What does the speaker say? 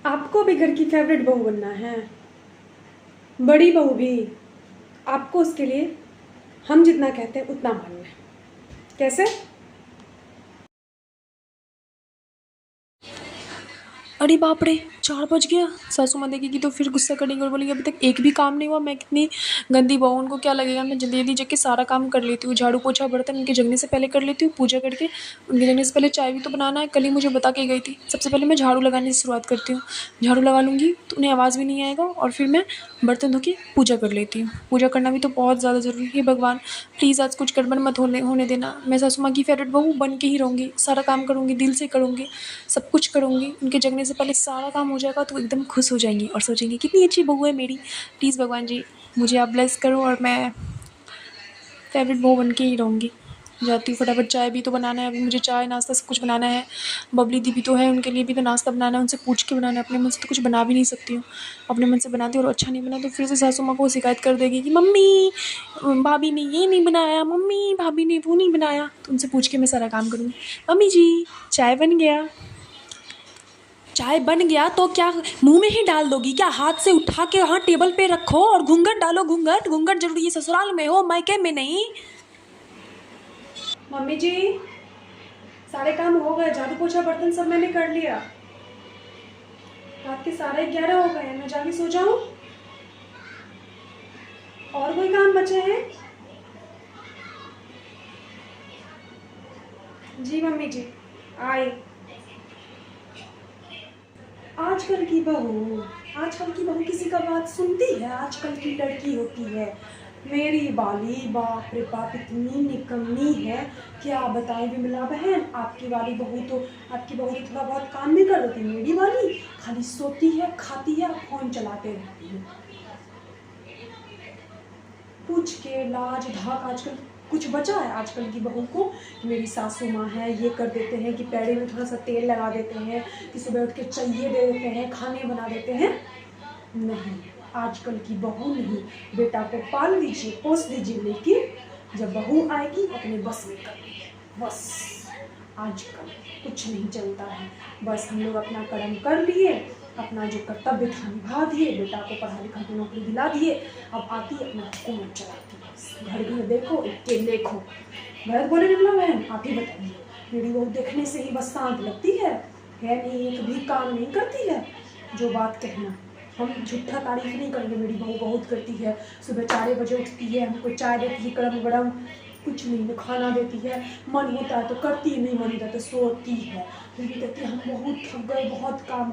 आपको भी घर की फेवरेट बहू बनना है, बड़ी बहू भी। आपको उसके लिए हम जितना कहते हैं उतना मानना है। कैसे? अरे बाप रे, 4 बज गया। सासू माँ देखेगी तो फिर गुस्सा करेंगी और बोलेंगी अभी तक एक भी काम नहीं हुआ, मैं कितनी गंदी बहू हूँ, उनको क्या लगेगा। मैं जल्दी जल्दी जाके सारा काम कर लेती हूँ, झाड़ू पोछा बर्तन उनके जगने से पहले कर लेती हूँ, पूजा करके उनके जगने से पहले चाय भी तो बनाना है। कल ही मुझे बता के गई थी, सबसे पहले मैं झाड़ू लगाने से शुरुआत करती हूँ। झाड़ू लगा लूँगी तो उन्हें आवाज़ भी नहीं आएगा और फिर मैं बर्तन धो के पूजा कर लेती हूँ। पूजा करना भी तो बहुत ज़्यादा ज़रूरी है। भगवान प्लीज़ आज कुछ गड़बड़ मत होने देना। मैं सासू माँ की फेवरेट बहू बन के ही रहूँगी, सारा काम करूँगी, दिल से करूँगी, सब कुछ करूँगी। उनके जगने से पहले सारा काम हो जाएगा तो वो एकदम खुश हो जाएंगी और सोचेंगी कितनी अच्छी बहू है मेरी। प्लीज़ भगवान जी मुझे आप ब्लेस करो और मैं फेवरेट बहू बन के ही रहूँगी। जाती हूँ, फटाफट चाय भी तो बनाना है अभी मुझे, चाय नाश्ता सब कुछ बनाना है। बबली दी भी तो है, उनके लिए भी तो नाश्ता बनाना है, उनसे पूछ के बनाना है। अपने मन से तो कुछ बना भी नहीं सकती हूँ। अपने मन से बनाती हूँ और अच्छा नहीं बना तो फिर से सासू माँ को शिकायत कर देगी कि मम्मी भाभी ने ये नहीं बनाया, मम्मी भाभी ने वो नहीं बनाया। तो उनसे पूछ के मैं सारा काम करूँगी। मम्मी जी चाय बन गया। चाय बन गया तो क्या मुंह में ही डाल दोगी क्या? हाथ से उठा के वहाँ टेबल पे रखो और घूंघट डालो। घूंघट घूंघट जरूरी है, ससुराल में हो मायके में नहीं। मम्मी जी, सारे काम हो गए, झाड़ू पोछा बर्तन सब मैंने कर लिया। रात के 11:30 हो गए हैं, मैं जाके सो जाऊं? और कोई काम बचे हैं? जी मम्मी जी, आए। आजकल की बहू किसी का बात सुनती है? आजकल की लड़की होती है मेरी बाली, बाप रे बाप, इतनी निकम्मी है, क्या बताए विमला बहन। आपकी बहू तो थोड़ा बहुत काम भी कर देती, मेरी वाली खाली सोती है, खाती है, फोन चलाते रहती है। पूछ के लाज धाक आजकल कुछ बचा है आजकल की बहू को कि मेरी सासू माँ है, ये कर देते हैं कि पैरे में थोड़ा सा तेल लगा देते हैं, कि सुबह उठ के चाहिए दे देते हैं, खाने बना देते हैं। नहीं, आजकल की बहू नहीं। बेटा को पाल लीजिए, पोस दीजिए, लेकिन जब बहू आएगी अपने बस में कर लीजिए, बस। आजकल कुछ नहीं चलता है, बस हम लोग अपना कर्म कर लिए, अपना जो कर्तव्य था निभा दिए, बेटा को पढ़ा लिखा के नौकरी दिला दिए, अब आती अपना हुकूमत चलाती है। घर घर देखो, इक्के देखो। गलत बोले निकला बहन? आप ही बताइए। मेरी बहू देखने से ही बस शांत लगती है नहीं, एक भी काम नहीं करती है। जो बात कहना, हम झूठा तारीफ नहीं करेंगे, मेरी बहू बहुत करती है। सुबह 4 बजे उठती है, हमको चाय देती है गरम गरम, कुछ नहीं खाना देती है, मन होता है तो करती, नहीं मन होता तो सोती है। फिर भी कहती है हम बहुत थक गए, बहुत काम